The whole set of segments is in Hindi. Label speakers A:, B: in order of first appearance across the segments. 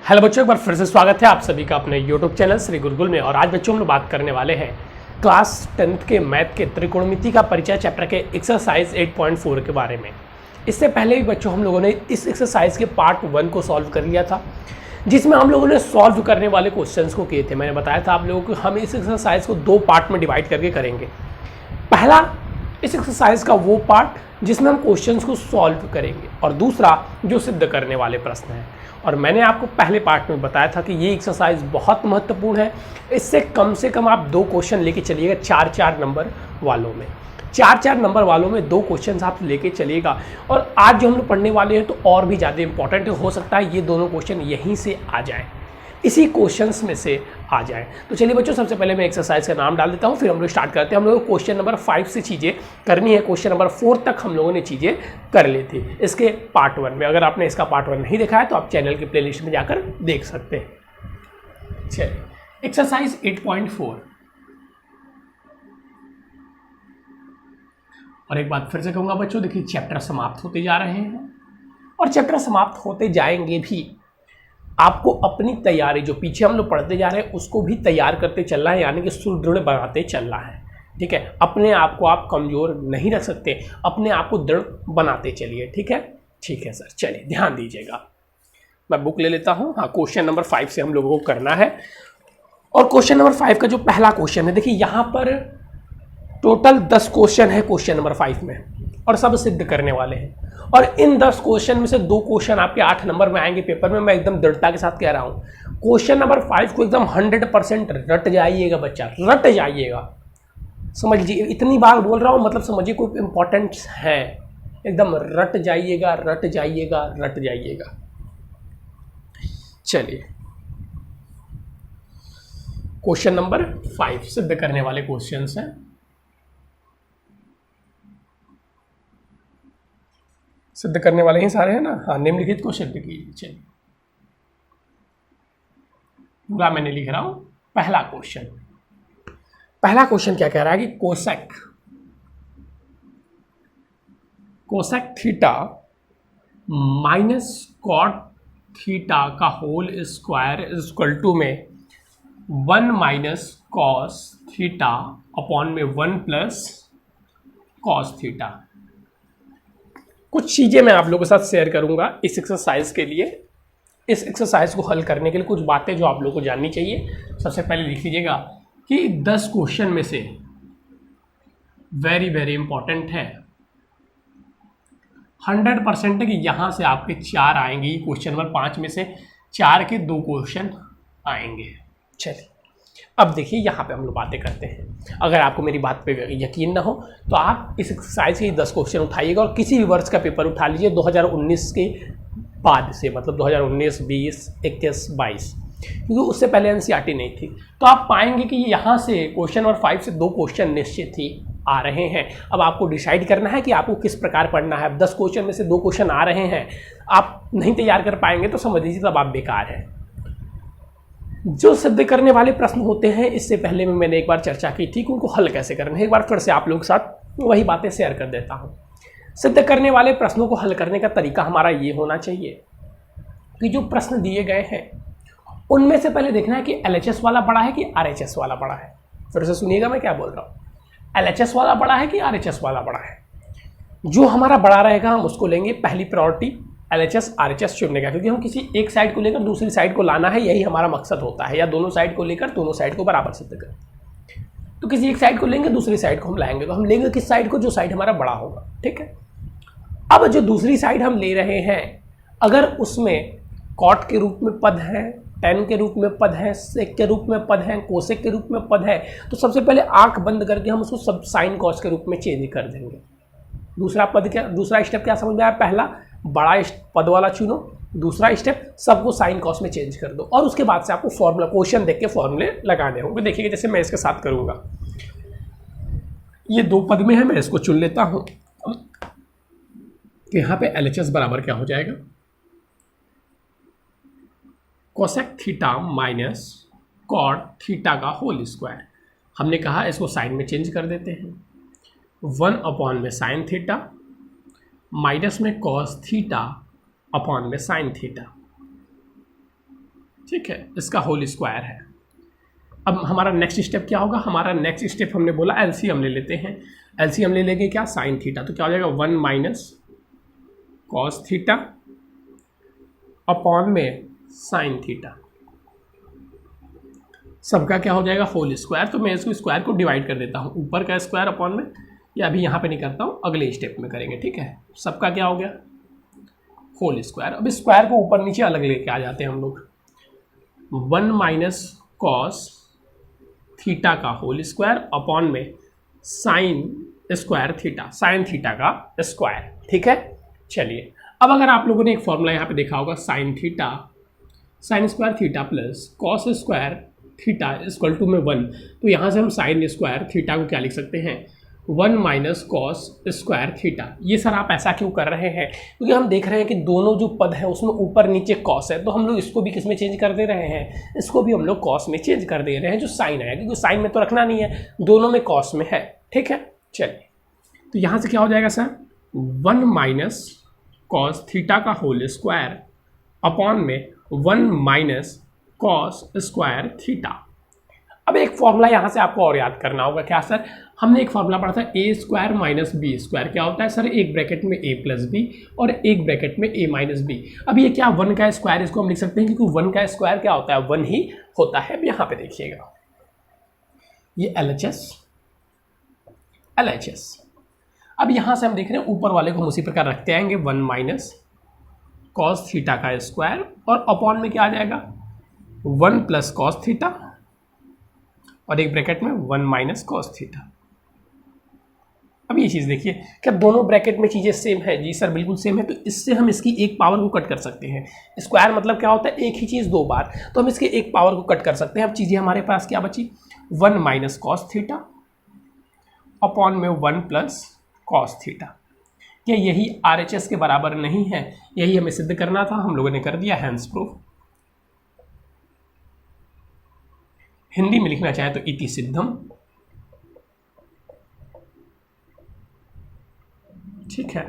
A: हेलो बच्चों, एक बार फिर से स्वागत है आप सभी का अपने यूट्यूब चैनल श्री गुरुकुल में। और आज बच्चों हम लोग बात करने वाले हैं क्लास 10th के मैथ के त्रिकोणमिति का परिचय चैप्टर के एक्सरसाइज 8.4 के बारे में। इससे पहले भी बच्चों हम लोगों ने इस एक्सरसाइज के पार्ट 1 को सॉल्व कर लिया था, जिसमें हम लोगों ने सॉल्व करने वाले क्वेश्चंस को किए थे। मैंने बताया था आप लोगों को हम इस एक्सरसाइज को 2 पार्ट में डिवाइड करके करेंगे। पहला इस एक्सरसाइज का वो पार्ट जिसमें हम क्वेश्चंस को सॉल्व करेंगे, और दूसरा जो सिद्ध करने वाले प्रश्न हैं। और मैंने आपको पहले पार्ट में बताया था कि ये एक्सरसाइज बहुत महत्वपूर्ण है। इससे कम से कम आप 2 क्वेश्चन लेके चलिएगा 4-4 नंबर वालों में। 4-4 नंबर वालों में 2 क्वेश्चन आप लेके चलिएगा। और आज जो हम लोग पढ़ने वाले हैं तो और भी ज़्यादा इंपॉर्टेंट हो सकता है ये दोनों क्वेश्चन यहीं से आ जाएं, इसी क्वेश्चंस में से आ जाए। तो चलिए बच्चों, सबसे पहले मैं एक्सरसाइज का नाम डाल देता हूँ, फिर हम लोग स्टार्ट करते हैं। हम लोगों को क्वेश्चन नंबर 5 से चीज़ें करनी है। क्वेश्चन नंबर 4 तक हम लोगों ने चीज़ें कर ली थी इसके पार्ट 1 में। अगर आपने इसका पार्ट 1 नहीं देखा है तो आप चैनल की प्लेलिस्ट में जाकर देख सकते हैं। चलिए, एक्सरसाइज 8.4। और एक बात फिर से कहूँगा बच्चों, देखिए चैप्टर समाप्त होते जा रहे हैं और चैप्टर समाप्त होते जाएंगे भी। आपको अपनी तैयारी जो पीछे हम लोग पढ़ते जा रहे हैं उसको भी तैयार करते चलना है, यानी कि सुदृढ़ बनाते चलना है। ठीक है, अपने आप को आप कमज़ोर नहीं रख सकते, अपने आप को दृढ़ बनाते चलिए। ठीक है, ठीक है सर। चलिए ध्यान दीजिएगा, मैं बुक ले लेता हूँ। हाँ, क्वेश्चन नंबर 5 से हम लोगों को करना है। और क्वेश्चन नंबर 5 का जो पहला क्वेश्चन है, देखिए यहाँ पर टोटल 10 क्वेश्चन है क्वेश्चन नंबर 5 में, और सब सिद्ध करने वाले हैं। और इन 10 क्वेश्चन में से 2 क्वेश्चन आपके 8 नंबर में आएंगे पेपर में। मैं एकदम दृढ़ता के साथ कह रहा हूँ, क्वेश्चन नंबर 5 को एकदम 100% रट जाइएगा बच्चा, रट जाइएगा। समझ लीजिए, इतनी बार बोल रहा हूँ मतलब समझिए कोई इंपॉर्टेंट है। एकदम रट जाइएगा, रट जाइएगा, रट जाइएगा। चलिए, क्वेश्चन नंबर 5 सिद्ध करने वाले क्वेश्चंस हैं। सिद्ध करने वाले ही सारे हैं ना। हाँ, निम्नलिखित को सिद्ध कीजिए। चलिए, पूरा मैंने लिख रहा हूं। पहला क्वेश्चन क्या कह रहा है कि cosec theta minus cot theta का whole square is equal to में 1 माइनस कॉस थीटा अपॉन में 1 प्लस कॉस थीटा। कुछ चीज़ें मैं आप लोगों के साथ शेयर करूंगा इस एक्सरसाइज के लिए। इस एक्सरसाइज को हल करने के लिए कुछ बातें जो आप लोगों को जाननी चाहिए। सबसे पहले लिख लीजिएगा कि 10 क्वेश्चन में से वेरी वेरी इंपॉर्टेंट है, 100% है कि यहाँ से आपके 4 आएंगे। क्वेश्चन नंबर 5 में से 4 के 2 क्वेश्चन आएंगे। चलिए, अब देखिए यहाँ पे हम लोग बातें करते हैं। अगर आपको मेरी बात पे यकीन ना हो तो आप इस एक्सरसाइज के 10 क्वेश्चन उठाइएगा और किसी भी वर्ष का पेपर उठा लीजिए 2019 के बाद से, मतलब 2019, 20, 21, 22, क्योंकि उससे पहले एनसीईआरटी नहीं थी। तो आप पाएंगे कि यहाँ से क्वेश्चन नंबर 5 से 2 क्वेश्चन निश्चित ही आ रहे हैं। अब आपको डिसाइड करना है कि आपको किस प्रकार पढ़ना है। अब 10 क्वेश्चन में से 2 क्वेश्चन आ रहे हैं, आप नहीं तैयार कर पाएंगे तो समझ लीजिए तब आप बेकार हैं। जो सिद्ध करने वाले प्रश्न होते हैं, इससे पहले में मैंने एक बार चर्चा की थी कि उनको हल कैसे करना है। एक बार फिर से आप लोगों के साथ वही बातें शेयर कर देता हूं। सिद्ध करने वाले प्रश्नों को हल करने का तरीका हमारा ये होना चाहिए कि जो प्रश्न दिए गए हैं उनमें से पहले देखना है कि LHS वाला बड़ा है कि RHS वाला बड़ा है। फिर से सुनिएगा मैं क्या बोल रहा हूँ, LHS वाला बड़ा है कि RHS वाला बड़ा है। जो हमारा बड़ा रहेगा हम उसको लेंगे पहली प्रायोरिटी, LHS RHS चुनने का, क्योंकि हम किसी एक साइड को लेकर दूसरी साइड को लाना है, यही हमारा मकसद होता है। या दोनों साइड को लेकर दोनों साइड को बराबर सिद्ध कर। तो किसी एक साइड को लेंगे, दूसरी साइड को हम लाएंगे, तो हम लेंगे किस साइड को, जो साइड हमारा बड़ा होगा। ठीक है, अब जो दूसरी साइड हम ले रहे हैं, अगर उसमें कॉट के रूप में पद है, टेन के रूप में पद है, सेक के रूप में पद है, कोसेक के रूप में पद है, तो सबसे पहले आंख बंद करके हम उसको सब साइन कॉस के रूप में चेंज कर देंगे। दूसरा स्टेप क्या समझ में आया? पहला बड़ा पद वाला चुनो, दूसरा स्टेप सबको साइन कॉस में चेंज कर दो, और उसके बाद से आपको फॉर्मूला क्वेश्चन देख के फॉर्मूले लगाने होंगे। देखिएगा जैसे मैं इसके साथ करूंगा, ये 2 पद में है, मैं इसको चुन लेता हूं कि यहाँ पे LHS बराबर क्या हो जाएगा, cosec theta minus cot theta का होल स्क्वायर। हमने कहा इसको साइन में चेंज कर देते हैं, 1 अपॉन में साइन थीटा माइनस में कॉस थीटा अपॉन में साइन थीटा। ठीक है, इसका होल स्क्वायर है। अब हमारा नेक्स्ट स्टेप क्या होगा, हमारा नेक्स्ट स्टेप हमने बोला एलसीएम ले लेते हैं। एलसीएम ले लेंगे क्या, साइन थीटा, तो क्या हो जाएगा 1 माइनस कॉस थीटा अपॉन में साइन थीटा, सबका क्या हो जाएगा होल स्क्वायर। तो मैं इसको स्क्वायर को डिवाइड कर देता हूँ, ऊपर का स्क्वायर अपॉन में, या अभी यहाँ पे नहीं करता हूँ, अगले स्टेप में करेंगे। ठीक है, सबका क्या हो गया होल स्क्वायर। अब स्क्वायर को ऊपर नीचे अलग लेके आ जाते हैं हम लोग। 1 माइनस कॉस थीटा का होल स्क्वायर अपॉन में sign square theta, sine theta का स्क्वायर। ठीक है, चलिए अब अगर आप लोगों ने एक फॉर्मूला यहाँ पे देखा होगा, sine theta sine square theta plus cos square theta equal to में 1, तो यहाँ से हम साइन स्क्वायर थीटा को क्या लिख सकते हैं 1 माइनस कॉस स्क्वायर थीटा। ये सर आप ऐसा क्यों कर रहे हैं, क्योंकि हम देख रहे हैं कि दोनों जो पद है उसमें ऊपर नीचे कॉस है, तो हम लोग इसको भी किस में चेंज कर दे रहे हैं, इसको भी हम लोग कॉस में चेंज कर दे रहे हैं, जो साइन है, क्योंकि साइन में तो रखना नहीं है, दोनों में कॉस में है। ठीक है, चलिए तो यहाँ से क्या हो जाएगा सर 1 माइनस कॉस थीटा का होल स्क्वायर अपॉन में 1 माइनस कॉस स्क्वायर थीटा। अब एक फॉर्मूला यहाँ से आपको और याद करना होगा, क्या सर, हमने एक फॉर्मूला पढ़ा था ए स्क्वायर माइनस बी स्क्वायर। क्या होता है सर, एक ब्रैकेट में ए प्लस बी और एक ब्रैकेट में ए माइनस बी। अब ये क्या 1 का स्क्वायर, इसको हम लिख सकते हैं क्योंकि 1 का स्क्वायर क्या होता है 1 ही होता है। अब यहाँ पे देखिएगा ये LHS। अब यहाँ से हम देख रहे हैं ऊपर वाले को हम उसी प्रकार रखते आएंगे, 1 माइनस कॉस थीटा का स्क्वायर और अपॉन में क्या आ जाएगा 1 प्लस कॉस थीटा और एक ब्रैकेट में 1 माइनस कॉस थीटा। अब ये चीज़ देखिए, क्या दोनों ब्रैकेट में चीज़ें सेम है, जी सर बिल्कुल सेम है, तो इससे हम इसकी एक पावर को कट कर सकते हैं। स्क्वायर मतलब क्या होता है, एक ही चीज़ दो बार, तो हम इसके एक पावर को कट कर सकते हैं। अब चीज़ें हमारे पास क्या बची 1 माइनस कॉस थीटा अपॉन में 1 प्लस कॉस थीटा। क्या यही RHS के बराबर नहीं है, यही हमें सिद्ध करना था, हम लोगों ने कर दिया, हैंस प्रूफ। हिंदी में लिखना चाहे तो इति सिद्धम। ठीक है,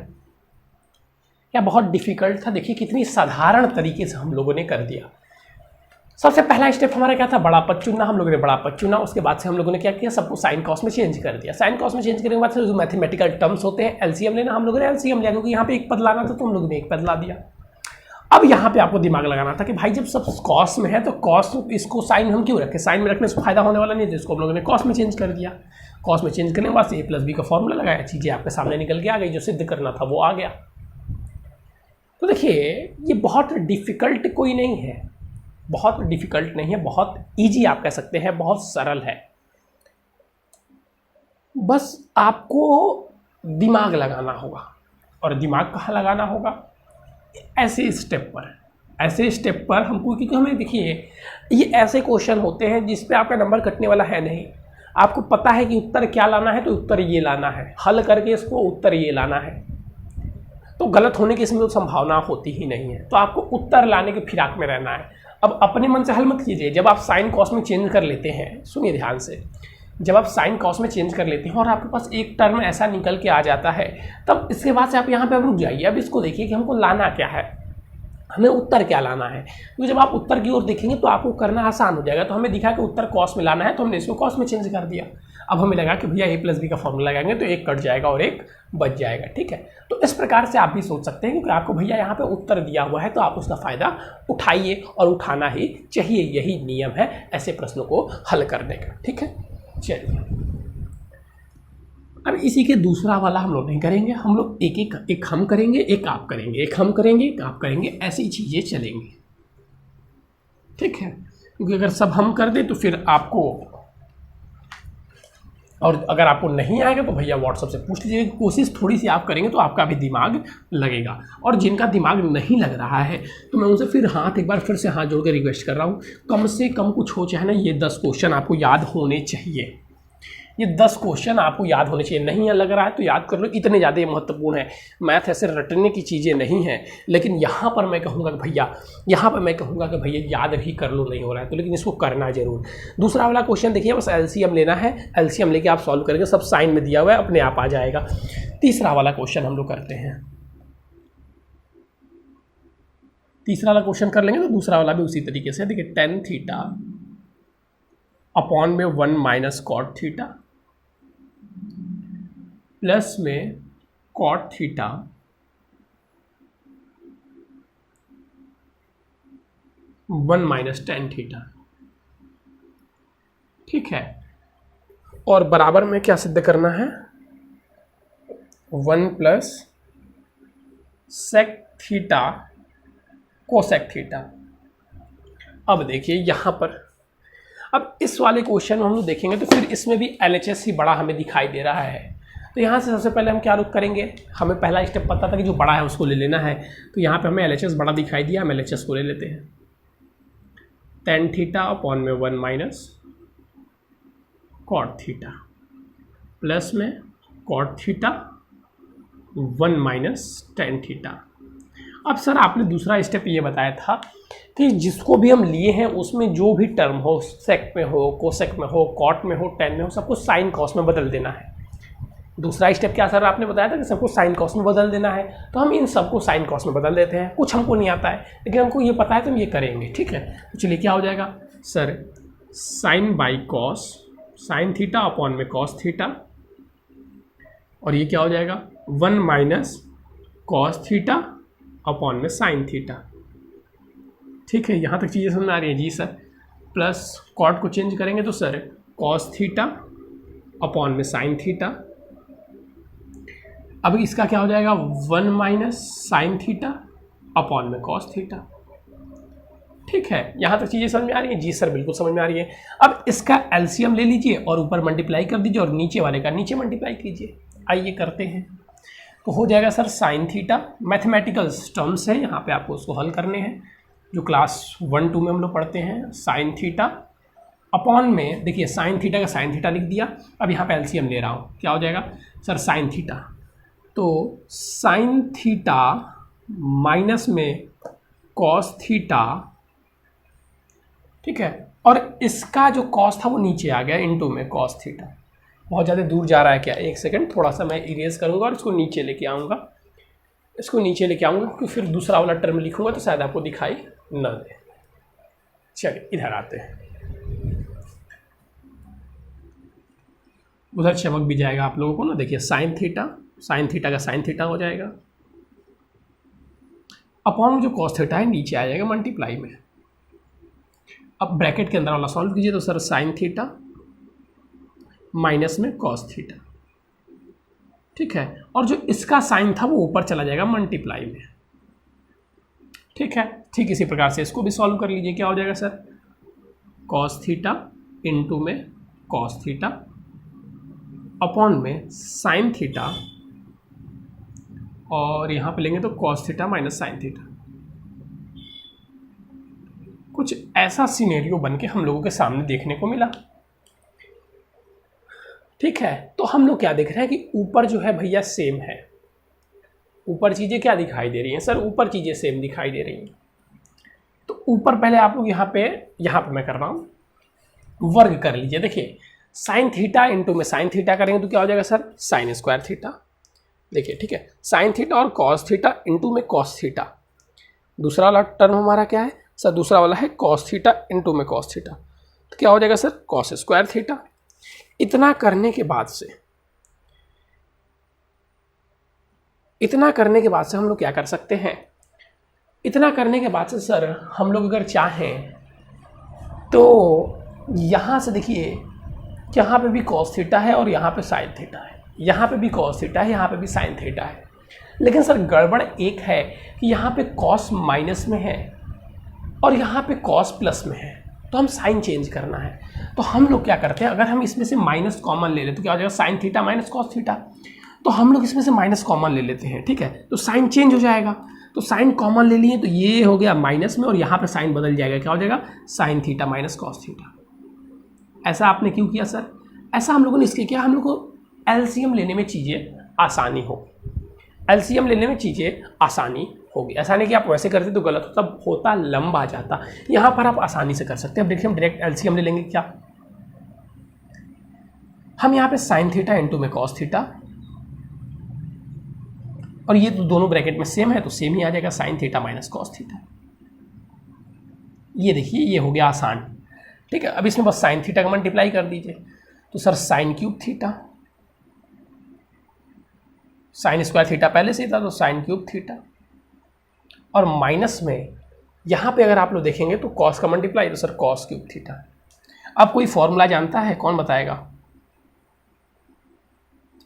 A: क्या बहुत डिफिकल्ट था, देखिए कितनी साधारण तरीके से हम लोगों ने कर दिया। सबसे पहला स्टेप हमारा क्या था, बड़ा पद चुनना, हम लोगों ने बड़ा पद चुना, उसके बाद से हम लोगों ने क्या किया, सबको साइन कॉस में चेंज कर दिया। साइन कॉस में चेंज करने के बाद से जो मैथमेटिकल टर्म्स होते हैं एलसीएम लेना, हम लोगों ने एलसीएम लिया, क्योंकि यहाँ पे एक पद लाना था तो हम लोगों ने एक पद ला दिया। अब यहाँ पे आपको दिमाग लगाना था कि भाई जब सब कॉस में है तो कॉस, इसको साइन हम क्यों रखें, साइन में रखने से फायदा होने वाला नहीं है, जिसको हम लोगों ने कॉस में चेंज कर दिया। कॉस में चेंज करने के बाद से ए प्लस बी का फॉर्मूला लगाया, चीज़ें आपके सामने निकल के आ गई, जो सिद्ध करना था वो आ गया। तो देखिए ये बहुत डिफिकल्ट कोई नहीं है, बहुत डिफिकल्ट नहीं है, बहुत ईजी आप कह सकते हैं, बहुत सरल है। बस आपको दिमाग लगाना होगा, और दिमाग कहाँ लगाना होगा, ऐसे स्टेप पर हमको, क्योंकि हमें देखिए ये ऐसे क्वेश्चन होते हैं जिस पे आपका नंबर कटने वाला है नहीं। आपको पता है कि उत्तर क्या लाना है, तो उत्तर ये लाना है, हल करके इसको उत्तर ये लाना है, तो गलत होने की इसमें तो संभावना होती ही नहीं है। तो आपको उत्तर लाने के फिराक में रहना है। अब अपने मन से हल मत कीजिए। जब आप साइन कॉस में चेंज कर लेते हैं, सुनिए ध्यान से, जब आप साइन कॉस में चेंज कर लेते हैं और आपके पास एक टर्म ऐसा निकल के आ जाता है, तब इसके बाद से आप यहाँ पे अब रुक जाइए। अब इसको देखिए कि हमको लाना क्या है, हमें उत्तर क्या लाना है। क्योंकि जब आप उत्तर की ओर देखेंगे तो आपको करना आसान हो जाएगा। तो हमें दिखा कि उत्तर कॉस में लाना है, तो हमने इसको कॉस में चेंज कर दिया। अब हमें लगा कि भैया ए प्लस बी का फॉर्मूला लगाएंगे तो एक कट जाएगा और एक बच जाएगा। ठीक है, तो इस प्रकार से आप भी सोच सकते हैं, क्योंकि आपको भैया यहाँ पे उत्तर दिया हुआ है तो आप उसका फ़ायदा उठाइए, और उठाना ही चाहिए, यही नियम है ऐसे प्रश्नों को हल करने का। ठीक है, चलिए अब इसी के दूसरा वाला हम लोग नहीं करेंगे, हम लोग एक हम करेंगे, एक आप करेंगे, एक हम करेंगे, एक आप करेंगे, ऐसी चीज़ें चलेंगी। ठीक है, क्योंकि अगर सब हम कर दें तो फिर आपको, और अगर आपको नहीं आएगा तो भैया व्हाट्सएप से पूछ लीजिएगा। कोशिश थोड़ी सी आप करेंगे तो आपका भी दिमाग लगेगा, और जिनका दिमाग नहीं लग रहा है तो मैं उनसे एक बार फिर से हाथ जोड़ के रिक्वेस्ट कर रहा हूँ, कम से कम कुछ हो चाहे ना, ये 10 क्वेश्चन आपको याद होने चाहिए। ये 10 क्वेश्चन आपको याद होने चाहिए। नहीं लग रहा है तो याद कर लो, इतने ज़्यादा महत्वपूर्ण है। मैथ ऐसे रटने की चीज़ें नहीं है, लेकिन यहाँ पर मैं कहूँगा कि भैया याद भी कर लो, नहीं हो रहा है तो, लेकिन इसको करना जरूर। दूसरा वाला क्वेश्चन देखिए, बस एलसीएम लेना है, एलसीएम लेके आप सॉल्व करेंगे, सब साइन में दिया हुआ है, अपने आप आ जाएगा। तीसरा वाला क्वेश्चन हम लोग करते हैं। तीसरा वाला क्वेश्चन कर लेंगे तो दूसरा वाला भी उसी तरीके से। देखिए टेन थीटा अपॉन में 1 माइनस कॉट थीटा प्लस में cot theta one minus tan theta, ठीक है। और बराबर में क्या सिद्ध करना है, 1 plus sec theta cosec theta. अब देखिए यहाँ पर, अब इस वाले क्वेश्चन में हम लोग देखेंगे तो फिर इसमें भी LHS ही बड़ा हमें दिखाई दे रहा है। तो यहाँ से सबसे पहले हम क्या रुक करेंगे, हमें पहला स्टेप पता था कि जो बड़ा है उसको ले लेना है, तो यहाँ पे हमें LHS बड़ा दिखाई दिया, हम LHS को ले लेते हैं। टेन थीटा अपॉन में 1 माइनस कॉट थीटा प्लस में cot theta 1 minus tan theta. अब सर आपने दूसरा स्टेप ये बताया था कि जिसको भी हम लिए हैं उसमें जो भी टर्म हो, सेक में हो, कोसेक में हो, कॉट में हो, टेन में हो, सबको साइन कॉस में बदल देना है। दूसरा स्टेप क्या सर आपने बताया था कि सबको साइन कॉस में बदल देना है, तो हम इन सबको साइन कॉस में बदल देते हैं। कुछ हमको नहीं आता है लेकिन हमको ये पता है तो हम ये करेंगे, ठीक है। तो चलिए क्या हो जाएगा sir, sine by cos, sine theta upon में कॉस थीटा, और ये क्या हो जाएगा 1 माइनस कॉस थीटा अपॉन में साइन थीटा, ठीक है। यहाँ तक चीज़ें समझ में आ रही है जी सर। प्लस कॉट को चेंज करेंगे तो सर कॉस थीटा अपॉन में साइन थीटा, अब इसका क्या हो जाएगा 1 माइनस साइन थीटा अपॉन में कॉस थीटा, ठीक है। यहाँ तक चीज़ें समझ में आ रही है जी सर, बिल्कुल समझ में आ रही है। अब इसका एलसीएम ले लीजिए और ऊपर मल्टीप्लाई कर दीजिए और नीचे वाले का नीचे मल्टीप्लाई कीजिए। आइए करते हैं, तो हो जाएगा sir sine theta, mathematical terms है यहाँ पे, आपको उसको हल करने हैं जो क्लास 1-2 में हम लोग पढ़ते हैं। साइन थीटा अपॉन में, देखिए साइन थीटा का साइन थीटा लिख दिया, अब यहाँ पे एलसीएम ले रहा हूँ, क्या हो जाएगा सर साइन थीटा, तो साइन थीटा माइनस में कॉस थीटा, ठीक है। और इसका जो कॉस था वो नीचे आ गया इनटू में कॉस थीटा। बहुत ज़्यादा दूर जा रहा है क्या, एक सेकंड, थोड़ा सा मैं इरेज करूँगा और इसको नीचे लेके आऊँगा, इसको नीचे लेके आऊँगा क्योंकि फिर दूसरा वाला टर्म लिखूँगा तो शायद आपको दिखाई न दे। चलिए इधर आते हैं, उधर चमक भी जाएगा आप लोगों को ना। देखिए साइन थीटा, साइन थीटा का साइन थीटा हो जाएगा अपॉन जो कॉस थीटा है नीचे आ जाएगा मल्टीप्लाई में। अब ब्रैकेट के अंदर वाला सॉल्व कीजिए तो सर साइन थीटा माइनस में कॉस थीटा, ठीक है। और जो इसका साइन था वो ऊपर चला जाएगा मल्टीप्लाई में, ठीक है। ठीक इसी प्रकार से इसको भी सॉल्व कर लीजिए, क्या हो जाएगा सर कॉस थीटा इनटू में कॉस थीटा अपॉन में साइन थीटा, और यहाँ पे लेंगे तो cos theta minus sine theta. कुछ ऐसा सिनेरियो बन के हम लोगों के सामने देखने को मिला, ठीक है। तो हम लोग क्या देख रहे हैं कि ऊपर जो है भैया सेम है, ऊपर चीज़ें क्या दिखाई दे रही हैं सर, ऊपर चीज़ें सेम दिखाई दे रही हैं। तो ऊपर पहले आप लोग यहाँ पे मैं कर रहा हूँ वर्ग कर लीजिए। देखिए साइन थीटा इंटू में साइन थीटा करेंगे तो क्या हो जाएगा सर साइन स्क्वायर थीटा, देखिए, ठीक है। साइन थीटा और कॉस थीटा इंटू में कॉस थीटा, दूसरा वाला टर्म हमारा क्या है सर, दूसरा वाला है कॉस थीटा इंटू में कॉस थीटा, तो क्या हो जाएगा सर कॉस स्क्वायर थीटा। इतना करने के बाद से हम लोग क्या कर सकते हैं, इतना करने के बाद से सर हम लोग अगर चाहें तो यहाँ से देखिए यहाँ पे भी कॉस थीटा है और यहाँ पे साइन थीटा है, यहाँ पे भी कॉस थीटा है, यहाँ पे भी साइन थीटा है। लेकिन सर गड़बड़ एक है कि यहाँ पे कॉस माइनस में है और यहाँ पे कॉस प्लस में है, तो हम साइन चेंज करना है। तो हम लोग क्या करते हैं, अगर हम इसमें से माइनस कॉमन ले लें तो क्या हो जाएगा sine theta minus cos theta, तो हम लोग इसमें से माइनस कॉमन ले लेते हैं, ठीक है। तो साइन चेंज हो जाएगा, तो साइन कॉमन ले लिए तो ये हो गया माइनस में और यहाँ पे साइन बदल जाएगा, क्या हो जाएगा sine theta minus cos theta. ऐसा आपने क्यों किया सर, ऐसा हम लोगों ने इसके किया, हम लोग को एलसीएम लेने में चीज़ें आसानी हो, एलसीएम लेने में चीज़ें आसानी होगी। ऐसा नहीं कि आप वैसे करते तो गलत होता, होता लंबा जाता, यहाँ पर आप आसानी से कर सकते हैं। अब देखिए हम डायरेक्ट एलसीएम ले लेंगे, क्या हम यहाँ पे साइन थीटा इंटू में कॉस थीटा, और ये तो दोनों ब्रैकेट में सेम है तो सेम ही आ जाएगा sine theta minus cos theta, ये देखिए ये हो गया आसान, ठीक है। अब इसमें बस साइन थीटा का मल्टीप्लाई कर दीजिए, तो sir sine cube theta, sine square theta पहले से ही था तो साइन क्यूब थीटा, और माइनस में यहाँ पे अगर आप लोग देखेंगे तो कॉस का मल्टीप्लाई, तो सर कॉस क्यूब थीटा। अब कोई फॉर्मूला जानता है, कौन बताएगा,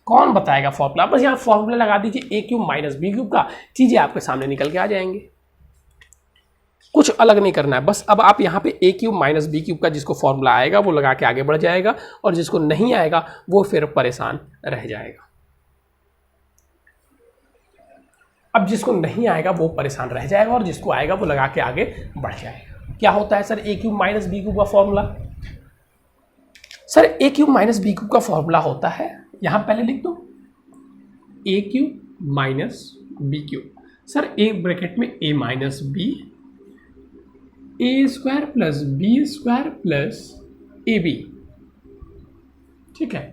A: कौन बताएगा फॉर्मूला? बस यहाँ फॉर्मूला लगा दीजिए a cube minus B cube का, चीज़ें आपके सामने निकल के आ जाएंगे, कुछ अलग नहीं करना है। बस अब आप यहाँ पे a cube minus B cube का जिसको फॉर्मूला आएगा वो लगा के आगे बढ़ जाएगा, और जिसको नहीं आएगा वो फिर परेशान रह जाएगा। अब जिसको नहीं आएगा वो परेशान रह जाएगा, और जिसको आएगा वो लगा के आगे बढ़ जाएगा। क्या होता है sir a cube minus B cube का formula? Sir a cube minus B cube का फॉर्मूला होता है, यहाँ पहले लिख दो a cube minus B cube, sir a bracket में a minus B, A square plus B square plus A B, ठीक है।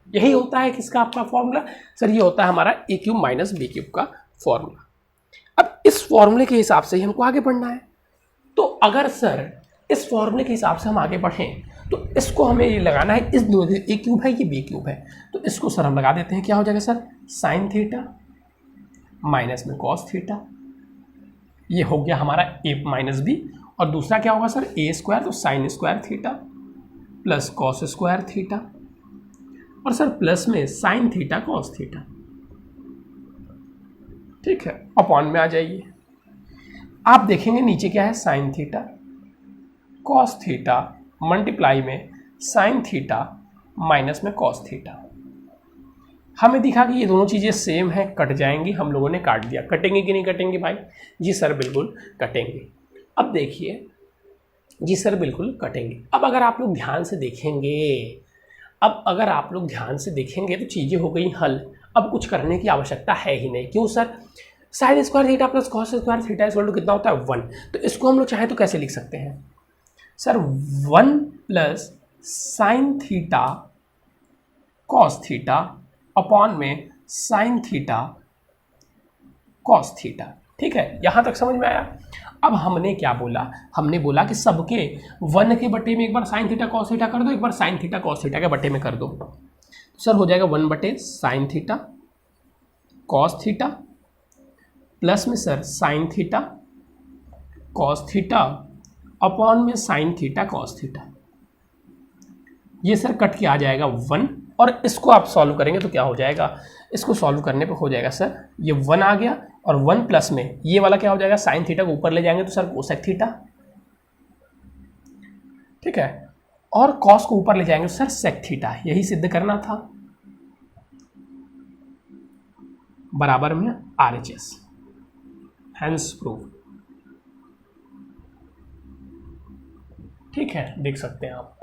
A: यही होता है किसका आपका फॉर्मूला? सर ये होता है हमारा a cube minus B cube का फॉर्मूला। अब इस फॉर्मूले के हिसाब से ही हमको आगे बढ़ना है, तो अगर सर इस फॉर्मूले के हिसाब से हम आगे बढ़ें तो इसको हमें ये लगाना है, इस दो ए क्यूब है ये बी क्यूब है, तो इसको सर हम लगा देते हैं, क्या हो जाएगा सर साइन थीटा माइनस में कॉस थीटा, ये हो गया हमारा ए माइनस बी, और दूसरा क्या होगा सर ए स्क्वायर, तो sign square theta plus cos square theta, और सर प्लस में साइन थीटा कॉस थीटा, ठीक है। अपॉन में आ जाइए, आप देखेंगे नीचे क्या है sign theta cos theta multiply में साइन थीटा माइनस में कॉस थीटा। हमें दिखा कि ये दोनों चीज़ें सेम हैं, कट जाएंगी, हम लोगों ने काट दिया। कटेंगे कि नहीं कटेंगे भाई? जी सर बिल्कुल कटेंगे। अब देखिए, जी सर बिल्कुल कटेंगे। अब अगर आप लोग ध्यान से देखेंगे, तो चीज़ें हो गई हल। अब कुछ करने की आवश्यकता है ही नहीं। क्यों sir? Sine square theta plus cos square theta equal to कितना होता है 1, तो इसको हम लोग चाहें तो कैसे लिख सकते हैं sir 1 plus sign theta cos theta upon में साइन थीटा कॉस थीटा, ठीक है। यहाँ तक समझ में आया? अब हमने क्या बोला? हमने बोला कि सबके 1 के बटे में एक बार साइन थीटा कॉस थीटा कर दो, एक बार साइन थीटा कॉस थीटा के बटे में कर दो, तो सर हो जाएगा 1 बटे sine theta cos theta plus में sir sine theta cos theta upon में साइन थीटा कॉस थीटा। ये सर कट के आ जाएगा 1, और इसको आप सॉल्व करेंगे तो क्या हो जाएगा? इसको सॉल्व करने पे हो जाएगा सर ये 1 आ गया, और 1 प्लस में ये वाला क्या हो जाएगा साइन थीटा को ऊपर ले जाएंगे तो सर कोसेक थीटा, ठीक है, और कॉस को ऊपर ले जाएंगे तो सर सेक थीटा। यही सिद्ध करना था, बराबर में RHS, हैंस प्रूफ, ठीक है, देख सकते हैं आप।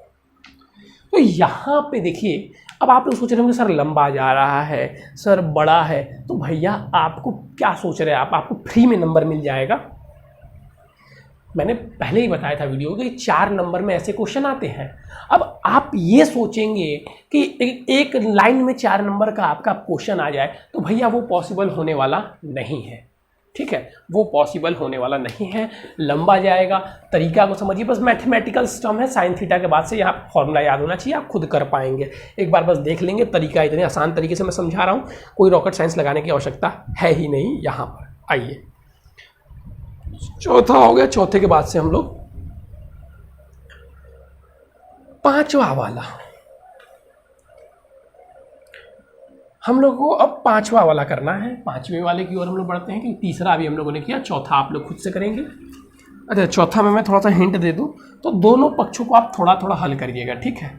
A: तो यहाँ पे देखिए, अब आप लोग सोच रहे होंगे सर लंबा जा रहा है, सर बड़ा है, तो भैया आपको क्या सोच रहे हैं आप? आपको फ्री में नंबर मिल जाएगा। मैंने पहले ही बताया था वीडियो कि 4 नंबर में ऐसे क्वेश्चन आते हैं। अब आप ये सोचेंगे कि एक लाइन में 4 नंबर का आपका क्वेश्चन आ जाए, तो भैया वो पॉसिबल होने वाला नहीं है, ठीक है, वो पॉसिबल होने वाला नहीं है, लंबा जाएगा। तरीका को समझिए, बस मैथमेटिकल सिस्टम है, साइन थीटा के बाद से यहाँ फॉर्मूला याद होना चाहिए, आप खुद कर पाएंगे। एक बार बस देख लेंगे, तरीका इतने आसान तरीके से मैं समझा रहा हूँ, कोई रॉकेट साइंस लगाने की आवश्यकता है ही नहीं यहाँ पर। आइए, चौथा हो गया, चौथे के बाद से हम लोग 5वां वाला, हम लोग को अब 5वां वाला करना है। 5वें वाले की ओर हम लोग बढ़ते हैं कि तीसरा अभी हम लोगों ने किया, चौथा आप लोग खुद से करेंगे। अच्छा, चौथा में मैं थोड़ा सा हिंट दे दूं तो दोनों पक्षों को आप थोड़ा थोड़ा हल करिएगा, ठीक है।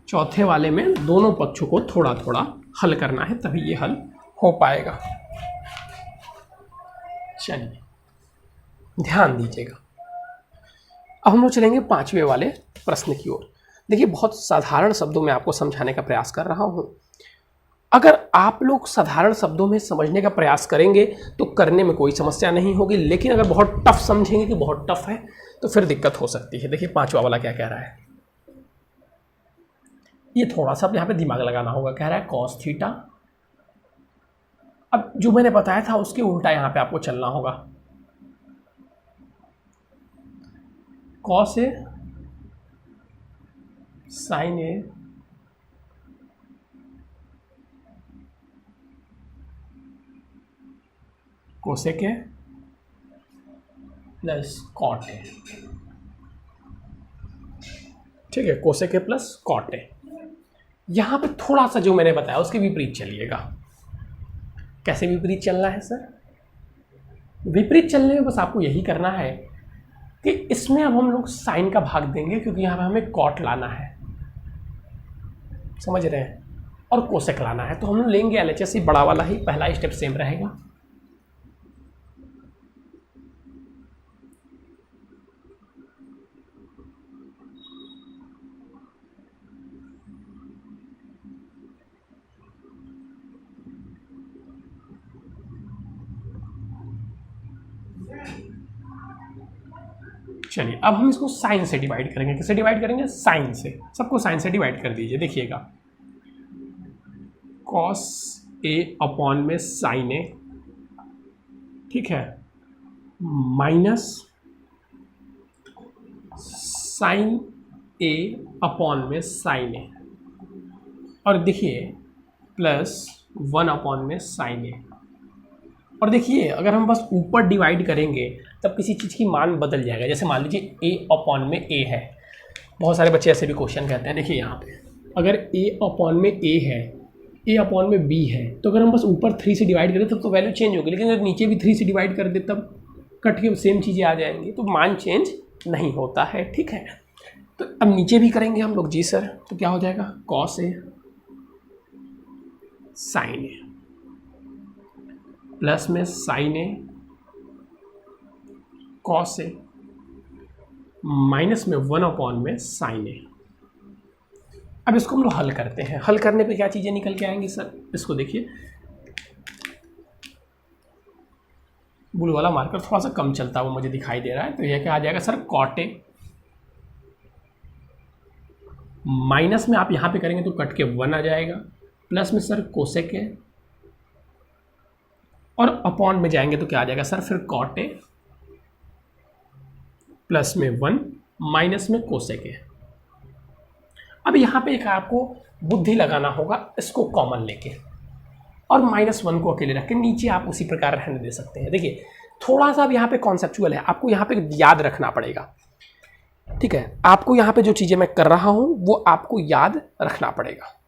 A: चौथे वाले में दोनों पक्षों को थोड़ा थोड़ा हल करना है, तभी ये हल हो पाएगा। चलिए ध्यान दीजिएगा। अब हम लोग चलेंगे 5वें वाले प्रश्न की ओर। देखिए, बहुत साधारण शब्दों में आपको समझाने का प्रयास कर रहा हूं। अगर आप लोग साधारण शब्दों में समझने का प्रयास करेंगे तो करने में कोई समस्या नहीं होगी, लेकिन अगर बहुत टफ समझेंगे कि बहुत टफ है तो फिर दिक्कत हो सकती है। देखिए 5वां वाला क्या कह रहा है, ये थोड़ा सा यहाँ पे दिमाग लगाना होगा। कह रहा है कॉस थीटा, अब जो मैंने बताया था उसके उल्टा यहाँ पे आपको चलना होगा। Cos A sine A cosec A plus cot A. ठीक है, cosec A plus cot A. यहाँ पे थोड़ा सा जो मैंने बताया उसके विपरीत चलिएगा। कैसे विपरीत चलना है सर? विपरीत चलने में बस आपको यही करना है कि इसमें अब हम लोग साइन का भाग देंगे, क्योंकि यहाँ पे हमें कॉट लाना है, समझ रहे हैं, और कोसेक लाना है। तो हम लोग लेंगे एलएचएस, बड़ा वाला ही, पहला स्टेप सेम रहेगा। चलिए अब हम इसको साइन से डिवाइड करेंगे। किससे डिवाइड करेंगे? साइन से। सबको साइन से डिवाइड कर दीजिए। देखिएगा, कॉस ए अपॉन में साइन ए, ठीक है, माइनस साइन ए अपॉन में साइन ए, और देखिए प्लस 1 अपॉन में साइन ए। और देखिए अगर हम बस ऊपर डिवाइड करेंगे तब किसी चीज़ की मान बदल जाएगा। जैसे मान लीजिए ए अपॉन में ए है, बहुत सारे बच्चे ऐसे भी क्वेश्चन कहते हैं। देखिए यहाँ पे अगर ए अपॉन में ए है, ए अपॉन में बी है, तो अगर हम बस ऊपर 3 से डिवाइड करें तब तो वैल्यू चेंज होगी, लेकिन अगर नीचे भी 3 से डिवाइड कर दे तब कट के सेम चीज़ें आ जाएंगी, तो मान चेंज नहीं होता है। ठीक है, तो अब नीचे भी करेंगे हम लोग। जी सर, तो क्या हो जाएगा? Cos A sine A plus में sign A cos A minus में 1 अपॉन में साइन ए। अब इसको हम लोग हल करते हैं। हल करने पे क्या चीज़ें निकल के आएंगी सर? इसको देखिए, ब्लू वाला मार्कर थोड़ा सा कम चलता हुआ मुझे दिखाई दे रहा है, तो यह क्या आ जाएगा सर? कॉट ए माइनस में आप यहाँ पे करेंगे तो कट के 1 आ जाएगा, प्लस में सर कोसेक ए, और अपॉन में जाएंगे तो क्या आ जाएगा सर? फिर कॉट ए प्लस में 1 माइनस में कोसेक ए। अब यहाँ पे एक आपको बुद्धि लगाना होगा, इसको कॉमन लेके और -1 को अकेले रख के नीचे आप उसी प्रकार रहने दे सकते हैं। देखिए थोड़ा सा अब यहाँ पे कॉन्सेप्चुअल है, आपको यहाँ पे याद रखना पड़ेगा। ठीक है, आपको यहाँ पे जो चीज़ें मैं कर रहा हूँ वो आपको याद रखना पड़ेगा।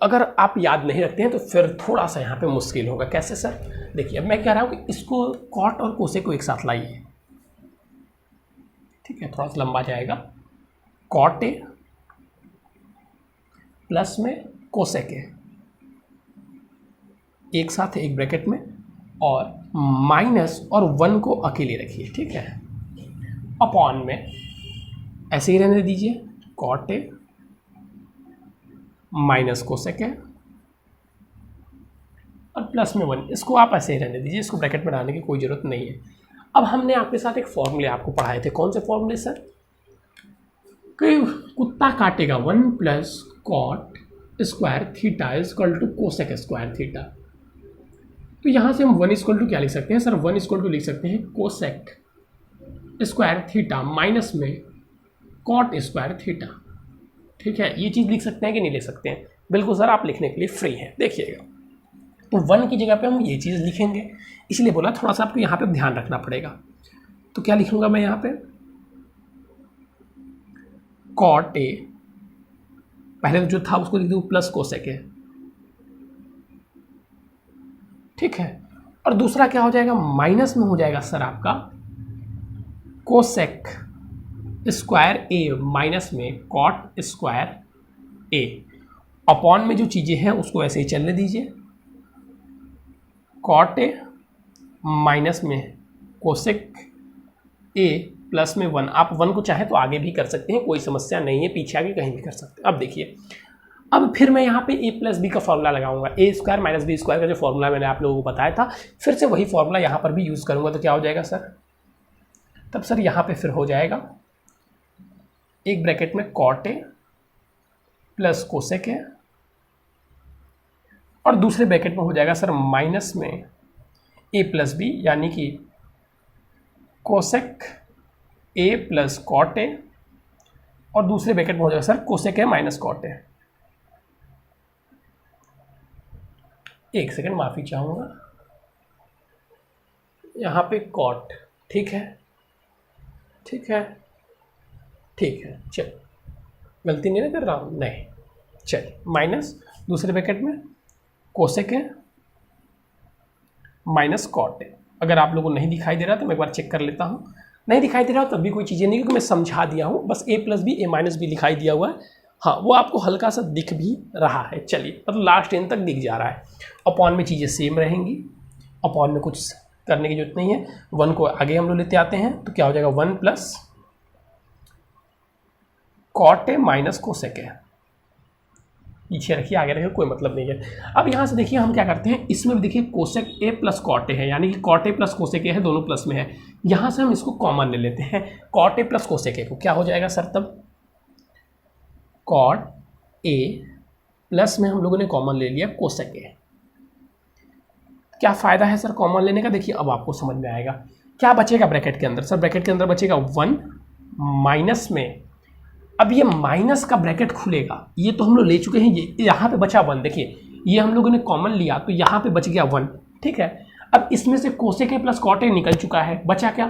A: अगर आप याद नहीं रखते हैं तो फिर थोड़ा सा यहाँ पे मुश्किल होगा। कैसे सर? देखिए अब मैं कह रहा हूँ कि इसको कॉट और कोसेक को एक साथ लाइए। ठीक है, थोड़ा सा लंबा जाएगा। कॉट ए प्लस में कोसेक ए एक साथ एक ब्रैकेट में, और माइनस और 1 को अकेले रखिए। ठीक है, अपॉन में ऐसे ही रहने दीजिए, कॉट ए माइनस कोसेक है और प्लस में 1, इसको आप ऐसे ही रहने दीजिए, इसको ब्रैकेट में डालने की कोई ज़रूरत नहीं है। अब हमने आपके साथ एक फॉर्मूले आपको पढ़ाए थे। कौन से फॉर्मूले सर? कि कुत्ता काटेगा 1 plus cot square theta equal to cosec square theta. तो यहाँ से हम 1 इक्वल टू क्या लिख सकते हैं सर? 1 इक्वल टू लिख सकते हैं कोसेक स्क्वायर थीटा माइनस में कॉट स्क्वायर थीटा। ठीक है, ये चीज़ लिख सकते हैं कि नहीं लिख सकते हैं? बिल्कुल सर, आप लिखने के लिए फ्री हैं। देखिएगा, तो 1 की जगह पे हम ये चीज़ लिखेंगे, इसलिए बोला थोड़ा सा आपको यहाँ पे ध्यान रखना पड़ेगा। तो क्या लिखूंगा मैं यहाँ पे? कॉट ए, पहले जो था उसको लिख दूँ प्लस कोसेक ए। ठीक है, और दूसरा क्या हो जाएगा? माइनस में हो जाएगा सर आपका कोसेक स्क्वायर ए माइनस में कॉट स्क्वायर ए। अपॉन में जो चीज़ें हैं उसको ऐसे ही चलने दीजिए, कॉट ए माइनस में कोसेक ए प्लस में 1। आप 1 को चाहे तो आगे भी कर सकते हैं, कोई समस्या नहीं है, पीछे आगे कहीं भी कर सकते हैं। अब देखिए, अब फिर मैं यहाँ पे a प्लस बी का फॉर्मूला लगाऊंगा। ए स्क्वायर माइनस बी स्क्वायर का जो फॉर्मूला मैंने आप लोगों को बताया था, फिर से वही फॉर्मूला यहाँ पर भी यूज़ करूँगा। तो क्या हो जाएगा सर? तब सर यहाँ पे फिर हो जाएगा एक ब्रैकेट में cot A plus cosec A, और दूसरे ब्रैकेट में हो जाएगा सर माइनस में ए प्लस बी, यानी कि cosec A plus cot A और दूसरे ब्रैकेट में हो जाएगा sir cosec A minus cot A. एक सेकंड माफ़ी चाहूँगा, यहाँ पे कॉट, ठीक है ठीक है ठीक है, चल गलती नहीं ना कर रहा हूँ, नहीं चल, माइनस दूसरे ब्रैकेट में कोसेक है माइनस कॉट है। अगर आप लोगों को नहीं दिखाई दे रहा तो मैं एक बार चेक कर लेता हूँ, नहीं दिखाई दे रहा तब भी कोई चीज़ें नहीं, क्योंकि मैं समझा दिया हूँ, बस ए प्लस बी ए माइनस बी दिखाई दिया हुआ है। हाँ वो आपको हल्का सा दिख भी रहा है, चलिए मतलब लास्ट एंड तक दिख जा रहा है। अपॉन में चीज़ें सेम रहेंगी, अपॉन में कुछ करने की जरूरत नहीं है। 1 को आगे हम लोग लेते आते हैं तो क्या हो जाएगा 1 plus cot A minus cosec A, पीछे रखिए आगे रखिए कोई मतलब नहीं है। अब यहाँ से देखिए हम क्या करते हैं, इसमें भी देखिए cosec A plus cot A है, यानी कि cot A plus cosec A है, दोनों प्लस में है। यहाँ से हम इसको कॉमन ले लेते हैं, cot A plus cosec A को क्या हो जाएगा सर, तब कॉट ए प्लस में हम लोगों ने कॉमन ले लिया कोसेक ए। क्या फ़ायदा है सर कॉमन लेने का, देखिए अब आपको समझ में आएगा। क्या बचेगा ब्रैकेट के अंदर, सर ब्रैकेट के अंदर बचेगा 1 माइनस में, अब ये माइनस का ब्रैकेट खुलेगा, ये तो हम लोग ले चुके हैं, ये यहाँ पे बचा 1, देखिए ये हम लोगों ने कॉमन लिया तो यहाँ पे बच गया 1, ठीक है। अब इसमें से cosec A plus cot A निकल चुका है, बचा क्या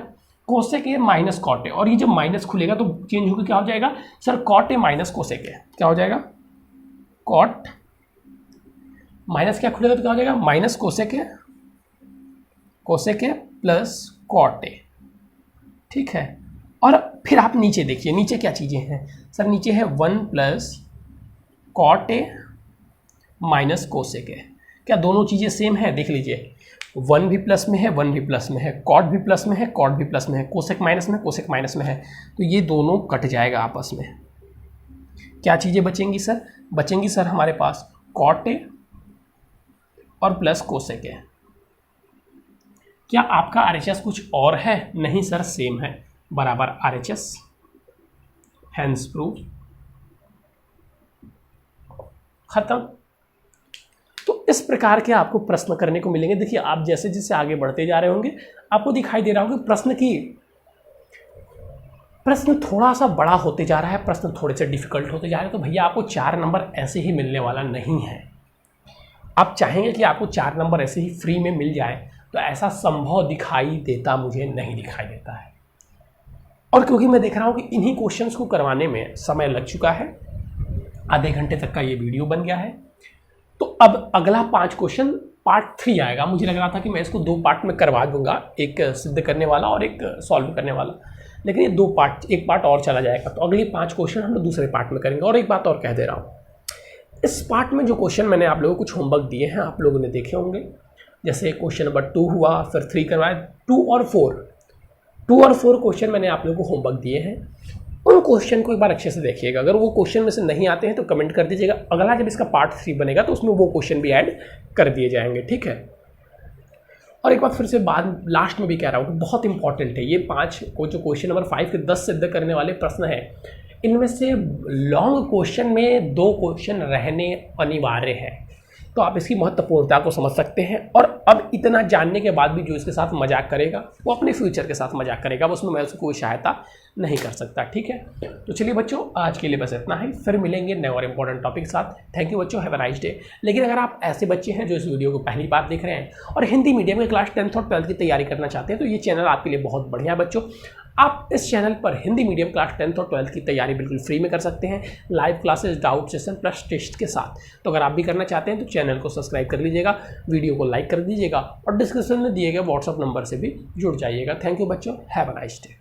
A: cosec A minus cot A, और ये जब माइनस खुलेगा तो चेंज होकर क्या हो जाएगा sir cot A minus cosec A, क्या हो जाएगा कॉट माइनस क्या खुलेगा तो क्या हो जाएगा minus cosec A plus cot A, ठीक है। और फिर आप नीचे देखिए, नीचे क्या चीज़ें हैं सर, नीचे है 1 plus cot A minus cosec A. क्या दोनों चीज़ें सेम है, देख लीजिए 1 भी प्लस में है 1 भी प्लस में है, कॉट भी प्लस में है कॉट भी प्लस में है, कोसेक माइनस में है, तो ये दोनों कट जाएगा आपस में। क्या चीज़ें बचेंगी सर, बचेंगी सर हमारे पास कॉट ए और प्लस कोसेक ए। क्या आपका RHS कुछ और है, नहीं सर सेम है, बराबर RHS, हैंस प्रूव, खत्म। तो इस प्रकार के आपको प्रश्न करने को मिलेंगे। देखिए आप जैसे जैसे आगे बढ़ते जा रहे होंगे आपको दिखाई दे रहा होगा प्रश्न थोड़ा सा बड़ा होते जा रहा है, प्रश्न थोड़े से डिफिकल्ट होते जा रहे हैं। तो भैया आपको 4 नंबर ऐसे ही मिलने वाला नहीं है। आप चाहेंगे कि आपको 4 नंबर ऐसे ही फ्री में मिल जाए तो ऐसा संभव दिखाई देता, मुझे नहीं दिखाई देता है। और क्योंकि मैं देख रहा हूँ कि इन्हीं क्वेश्चंस को करवाने में समय लग चुका है, आधे घंटे तक का ये वीडियो बन गया है, तो अब अगला 5 क्वेश्चन पार्ट 3 आएगा। मुझे लग रहा था कि मैं इसको 2 पार्ट में करवा दूंगा, एक सिद्ध करने वाला और एक सॉल्व करने वाला, लेकिन ये 2 पार्ट, एक पार्ट और चला जाएगा। तो अगले 5 क्वेश्चन हम लोग दूसरे पार्ट में करेंगे। और एक बात और कह दे रहा हूँ, इस पार्ट में जो क्वेश्चन मैंने आप लोगों को कुछ होमवर्क दिए हैं आप लोगों ने देखे होंगे, जैसे क्वेश्चन नंबर 2 हुआ, फिर 3 करवाया, 2 और 4 क्वेश्चन मैंने आप लोगों को होमवर्क दिए हैं। उन क्वेश्चन को एक बार अच्छे से देखिएगा, अगर वो क्वेश्चन में से नहीं आते हैं तो कमेंट कर दीजिएगा, अगला जब इसका पार्ट 3 बनेगा तो उसमें वो क्वेश्चन भी ऐड कर दिए जाएंगे, ठीक है। और एक बात फिर से बाद लास्ट में भी कह रहा हूँ कि बहुत इंपॉर्टेंट है ये 5 को, जो क्वेश्चन नंबर 5 के 10 सिद्ध करने वाले प्रश्न हैं, इनमें से लॉन्ग क्वेश्चन में 2 क्वेश्चन रहने अनिवार्य है। तो आप इसकी महत्वपूर्णता को समझ सकते हैं। और अब इतना जानने के बाद भी जो इसके साथ मजाक करेगा वो अपने फ्यूचर के साथ मजाक करेगा, उसमें मैं उसको कोई सहायता नहीं कर सकता, ठीक है। तो चलिए बच्चों आज के लिए बस इतना ही, फिर मिलेंगे नए और इंपॉर्टेंट टॉपिक के साथ। थैंक यू बच्चों, हैव अ नाइस डे। लेकिन अगर आप ऐसे बच्चे हैं जो इस वीडियो को पहली बार देख रहे हैं और हिंदी मीडियम में क्लास 10th और 12th की तैयारी करना चाहते हैं तो ये चैनल आपके लिए बहुत बढ़िया है बच्चों। आप इस चैनल पर हिंदी मीडियम क्लास 10th और 12th की तैयारी बिल्कुल फ्री में कर सकते हैं, live classes, doubt session plus test के साथ। तो अगर आप भी करना चाहते हैं तो चैनल को सब्सक्राइब कर लीजिएगा, वीडियो को लाइक कर दीजिएगा और डिस्क्रिप्शन में दिए गए व्हाट्सअप नंबर से भी जुड़ जाइएगा। थैंक यू बच्चों, हैव अ नाइस डे।